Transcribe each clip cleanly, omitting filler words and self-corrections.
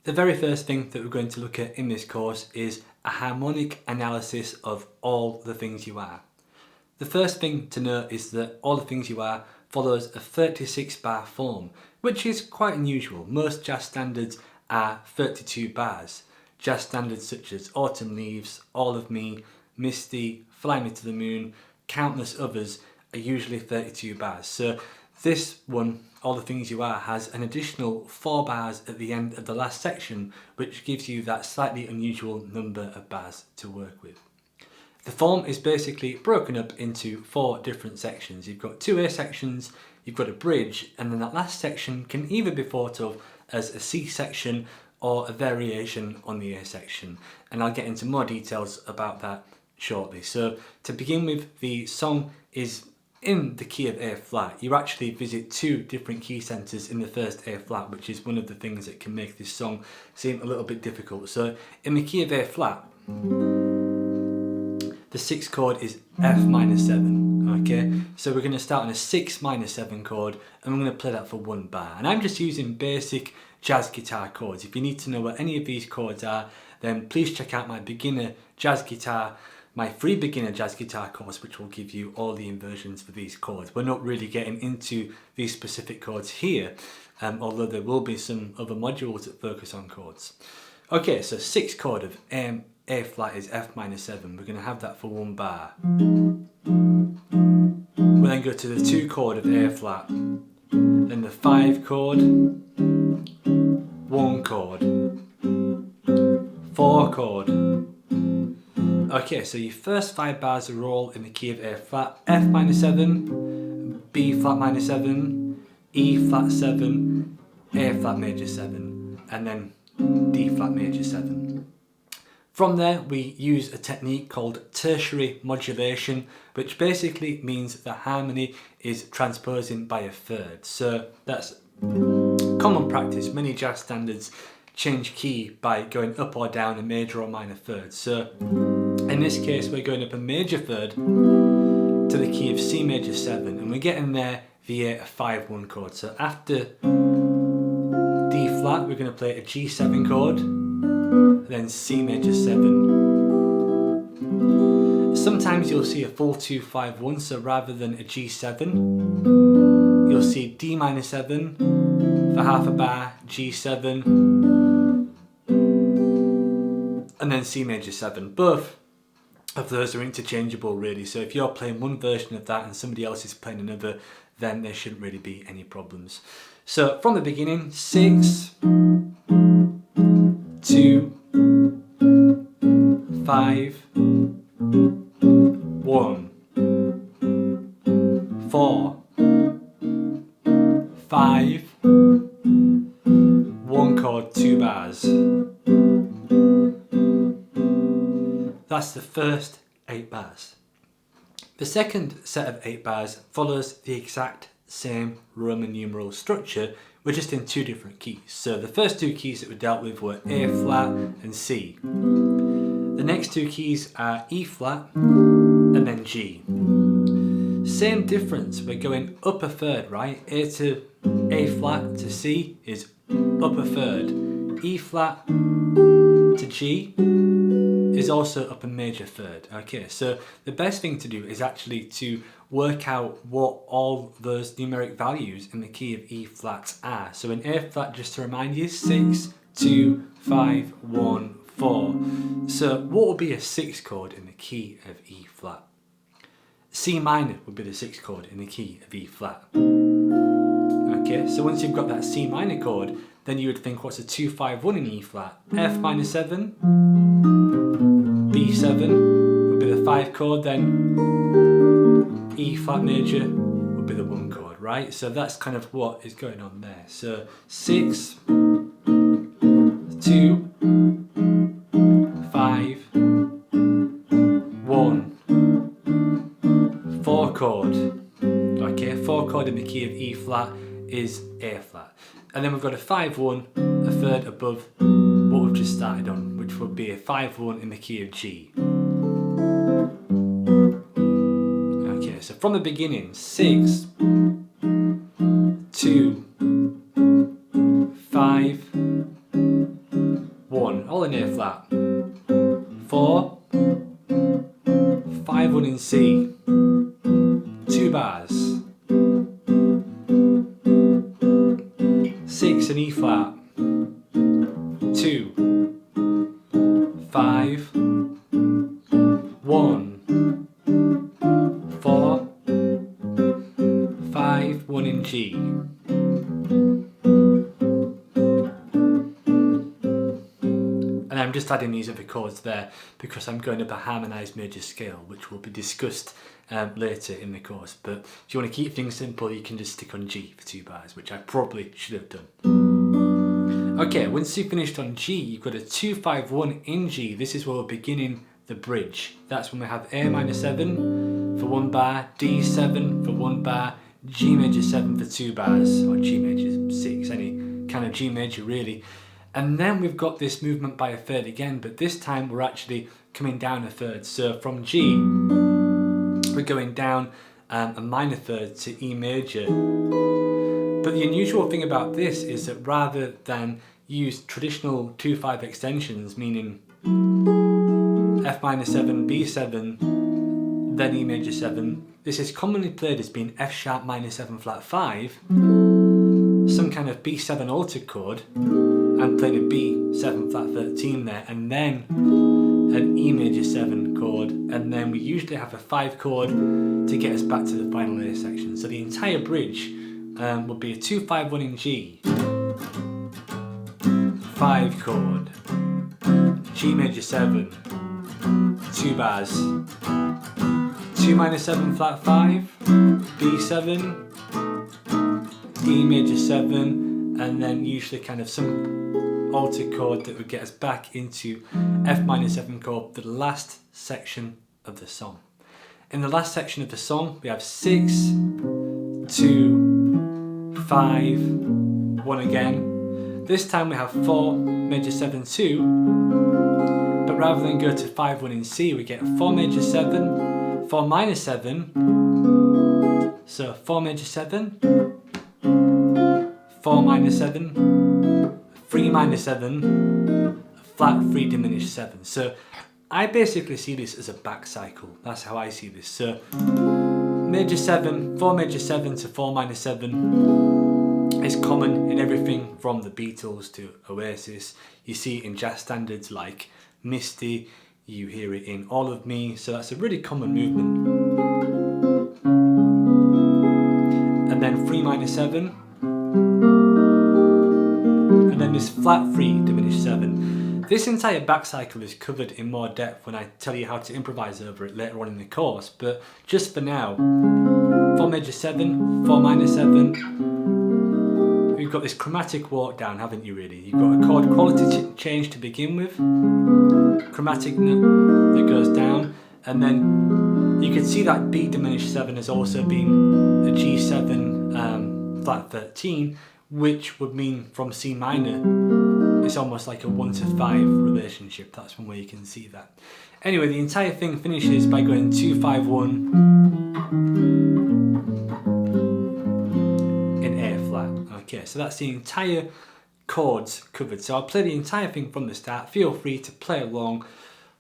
The very first thing that we're going to look at in this course is a harmonic analysis of All the Things You Are. The first thing to note is that All the Things You Are follows a 36 bar form, which is quite unusual. Most jazz standards are 32 bars. Jazz standards such as Autumn Leaves, All of Me, Misty, Fly Me to the Moon, countless others are usually 32 bars. So this one, All the Things You Are, has an additional 4 bars at the end of the last section, which gives you that slightly unusual number of bars to work with. The form is basically broken up into 4 different sections. You've got 2 A sections, you've got a bridge, and then that last section can either be thought of as a C section or a variation on the A section. And I'll get into more details about that shortly. So to begin with, the song is in the key of A flat. You actually visit 2 different key centres in the first A flat, which is one of the things that can make this song seem a little bit difficult. So in the key of A flat, the 6th chord is F minor 7, okay? So we're going to start on a 6 minor 7 chord, and we're going to play that for 1 bar. And I'm just using basic jazz guitar chords. If you need to know what any of these chords are, then please check out my free beginner jazz guitar course, which will give you all the inversions for these chords. We're not really getting into these specific chords here, although there will be some other modules that focus on chords. Okay, so 6th chord of A flat is F minor 7. We're going to have that for 1 bar. We'll then go to the 2 chord of A flat, then the 5 chord, 1 chord, 4 chord. Okay, so your first 5 bars are all in the key of A flat, F minor 7, B flat minor 7, E flat 7, A flat major 7, and then D flat major 7. From there, we use a technique called tertiary modulation, which basically means the harmony is transposing by a third. So that's common practice. Many jazz standards change key by going up or down a major or minor third. So in this case, we're going up a major third to the key of C major 7, and we're getting there via a 5-1 chord. So after D flat, we're going to play a G7 chord, then C major 7. Sometimes you'll see a full 2-5-1, so rather than a G7, you'll see D minor 7 for half a bar, G7, and then C major 7. Both of those are interchangeable really, so if you're playing one version of that and somebody else is playing another, then there shouldn't really be any problems. So from the beginning, 6, 2, 5, 1, 4, 5, 1 chord, 2 bars. That's the first 8 bars. The second set of 8 bars follows the exact same Roman numeral structure, we're just in 2 different keys. So the first 2 keys that we dealt with were A flat and C. The next 2 keys are E flat and then G. Same difference, we're going up a third, right? A flat to C is up a third. E flat to G is also up a major third. Okay, so the best thing to do is actually to work out what all those numeric values in the key of E flat are. So in A flat, just to remind you, 6, 2, 5, 1, 4. So what would be a 6th chord in the key of E flat? C minor would be the 6th chord in the key of E flat. Okay, so once you've got that C minor chord, then you would think, what's a 2-5-1 in E flat? F minor 7, B7 would be the 5 chord, then E flat major would be the 1 chord, right? So that's kind of what is going on there. So 6, 2, 5, 1, 4 chord. Okay, 4 chord in the key of E flat is A flat. And then we've got a 5-1, a third above what we've just started on, which would be a 5-1 in the key of G. Okay, so from the beginning, 6, 2, 5, all in A flat. 4, 5, 1 in C, 2 bars. 6 in E flat, 2, 5, 1, 4, 5, 1 in G. And I'm just adding these other chords there because I'm going up a harmonised major scale, which will be discussed later in the course. But if you want to keep things simple, you can just stick on G for 2 bars, which I probably should have done. Okay, once you've finished on G, you've got a 2, 5, 1 in G. This is where we're beginning the bridge. That's when we have A minor 7 for 1 bar, D7 for 1 bar, G major 7 for 2 bars, or G major 6, any kind of G major really. And then we've got this movement by a third again, but this time we're actually coming down a third. So from G, we're going down a minor third to E major. But the unusual thing about this is that rather than use traditional 2-5 extensions, meaning F minor 7, B7, then E major 7, this is commonly played as being F sharp minor 7 flat 5, some kind of B7 altered chord, and playing a B7 flat 13 there, and then an E major 7 chord, and then we usually have a 5 chord to get us back to the final A section. So the entire bridge would be a 2, 5, 1 in G, 5 chord, G major 7, 2 bars, 2 minor 7 flat 5, B7, E major 7, and then usually kind of some altered chord that would get us back into F minor 7 chord for the last section of the song. In the last section of the song, we have 6, 2, 5, 1 again. This time we have 4 major 7, 2, but rather than go to 5, 1 in C, we get 4 major 7, 4 minor 7, so 4 major 7, 4 minor 7, 3 minor 7, flat 3 diminished 7. So I basically see this as a back cycle. That's how I see this. So major 7, 4 major 7 to 4 minor 7 is common in everything from the Beatles to Oasis. You see it in jazz standards like Misty, you hear it in All of Me, so that's a really common movement. And then 3 minor 7, and then this flat 3 diminished 7. This entire back cycle is covered in more depth when I tell you how to improvise over it later on in the course, but just for now, 4 major 7, 4 minor 7, you've got this chromatic walk down, haven't you really? You've got a chord quality change to begin with, chromatic note that goes down, and then you can see that B diminished 7 has also been a G7 flat 13, which would mean from C minor, it's almost like a 1 to 5 relationship. That's one way you can see that. Anyway, the entire thing finishes by going 2, 5, 1 in A flat. Okay, so that's the entire chords covered. So I'll play the entire thing from the start. Feel free to play along.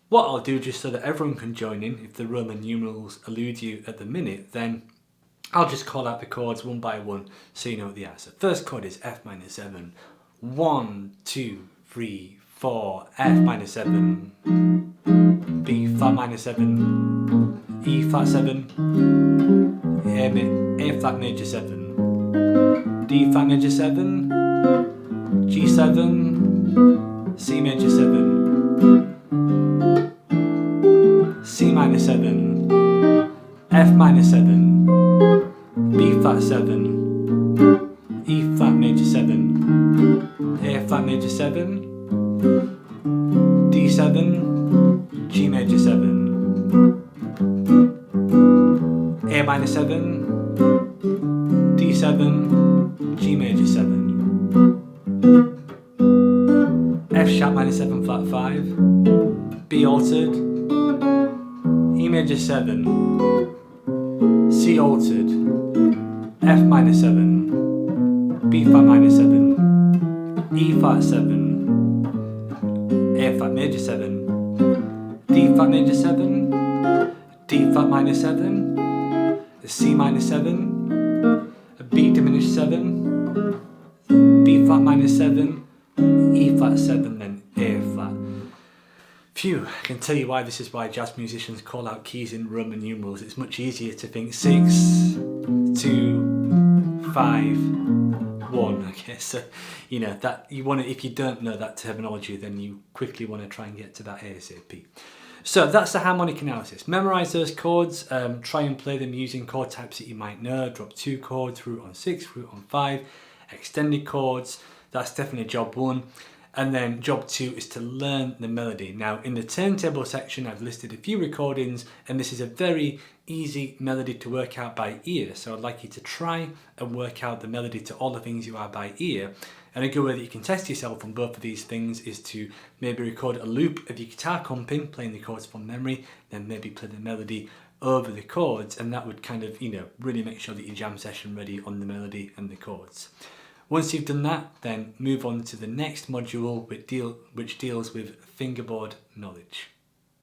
What I'll do, just so that everyone can join in, if the Roman numerals elude you at the minute, then I'll just call out the chords one by one so you know what they are. So first chord is F minor 7. 1, 2, 3, 4, F minor 7, B flat minor 7, E flat 7, A flat major 7, D flat major 7, G7, C major 7, C minor 7, F minor 7, B flat 7, E flat major 7, A flat major 7, D7, G major 7, A minor 7, D7, G major 7, F sharp minor 7 flat 5, B altered, E major 7, C altered, F minor 7, B flat minor 7, E flat 7, A flat major 7, D flat major 7, D flat minor 7, C minor 7, B diminished 7, B flat minor 7, E flat 7, then A flat. Phew, I can tell you why this is why jazz musicians call out keys in Roman numerals. It's much easier to think 6, 2, 5, 1. Okay, so you know that you want to, if you don't know that terminology, then you quickly want to try and get to that ASAP. So that's the harmonic analysis. Memorize those chords, try and play them using chord types that you might know. Drop 2 chords, root on 6, root on 5, extended chords. That's definitely job 1. And then job 2 is to learn the melody. Now in the turntable section I've listed a few recordings, and this is a very easy melody to work out by ear. So I'd like you to try and work out the melody to All the Things You Are by ear. And a good way that you can test yourself on both of these things is to maybe record a loop of your guitar comping, playing the chords from memory, then maybe play the melody over the chords, and that would kind of, you know, really make sure that your jam session ready on the melody and the chords. Once you've done that, then move on to the next module which deals with fingerboard knowledge.